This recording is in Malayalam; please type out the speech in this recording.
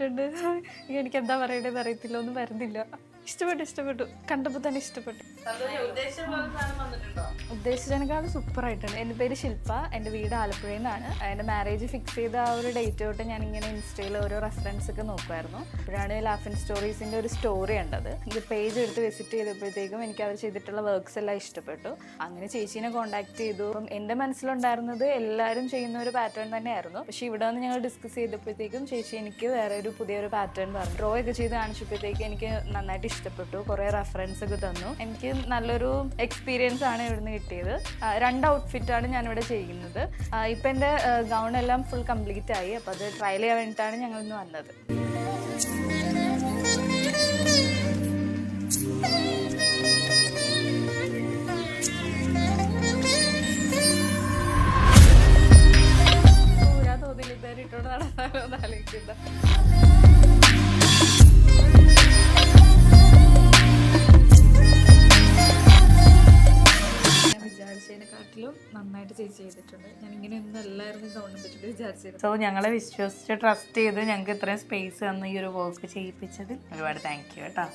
ചെയ്തിട്ടുണ്ട്. എനിക്ക് എന്താ പറയേണ്ടത് അറിയത്തില്ല, ഒന്നും വരുന്നില്ല. ഇഷ്ടപ്പെട്ടു, കണ്ടപ്പോൾ തന്നെ ഇഷ്ടപ്പെട്ടു. ഉദ്ദേശിച്ചതിനേക്കാൾ സൂപ്പറായിട്ടുണ്ട്. എൻ്റെ പേര് ശില്പ, എൻ്റെ വീട് ആലപ്പുഴയിൽ നിന്നാണ്. എൻ്റെ മാരേജ് ഫിക്സ് ചെയ്ത ആ ഒരു ഡേറ്റ് തൊട്ട് ഞാനിങ്ങനെ ഇൻസ്റ്റയിൽ ഓരോ റെഫറൻസ് ഒക്കെ നോക്കുമായിരുന്നു. അപ്പോഴാണ് ലാഫിൻ സ്റ്റോറീസിൻ്റെ ഒരു സ്റ്റോറി ഉണ്ടത്. ഇത് പേജ് എടുത്ത് വിസിറ്റ് ചെയ്തപ്പോഴത്തേക്കും എനിക്ക് അവർ ചെയ്തിട്ടുള്ള വർക്ക്സ് എല്ലാം ഇഷ്ടപ്പെട്ടു. അങ്ങനെ ചേച്ചീനെ കോൺടാക്ട് ചെയ്തു. അപ്പം എൻ്റെ മനസ്സിലുണ്ടായിരുന്നത് എല്ലാവരും ചെയ്യുന്ന ഒരു പാറ്റേൺ തന്നെയായിരുന്നു. പക്ഷേ ഇവിടെ വന്ന് ഞങ്ങൾ ഡിസ്കസ് ചെയ്തപ്പോഴത്തേക്കും ചേച്ചി എനിക്ക് വേറെ ഒരു പുതിയൊരു പാറ്റേൺ പറഞ്ഞു. ഡ്രോ ഒക്കെ ചെയ്ത് കാണിച്ചപ്പോഴത്തേക്കും എനിക്ക് നന്നായിട്ട് ഇഷ്ടപ്പെട്ടു. കുറേ റെഫറൻസ് ഒക്കെ തന്നു. എനിക്ക് നല്ലൊരു എക്സ്പീരിയൻസ് ആണ് ഇവിടുന്ന് കിട്ടിയത്. 2 ഔട്ട്ഫിറ്റാണ് ഞാനിവിടെ ചെയ്യുന്നത്. ഇപ്പം എൻ്റെ ഗൗൺ എല്ലാം ഫുൾ കംപ്ലീറ്റ് ആയി. അപ്പോൾ അത് ട്രയൽ ചെയ്യാൻ വേണ്ടിയിട്ടാണ് ഞങ്ങൾ ഇന്ന് വന്നത്. ഊരാ തോതിൽ ഇട്ടോട് നടന്നാലോ എന്ന് ആലോചിക്കുന്ന. വിചാരിച്ചതിനെക്കാട്ടിലും നന്നായിട്ട് ചേച്ചി ചെയ്തിട്ടുണ്ട്. ഞാൻ ഇങ്ങനെ ഒന്നും എല്ലാവരും തോന്നാൻ പറ്റില്ല വിചാരിച്ചത്. സോ ഞങ്ങളെ വിശ്വസിച്ച് ട്രസ്റ്റ് ചെയ്ത് ഞങ്ങൾക്ക് ഇത്രയും സ്പേസ് തന്ന് ഈ ഒരു വർക്ക് ചെയ്യിപ്പിച്ചതിൽ ഒരുപാട് താങ്ക് യു കേട്ടോ.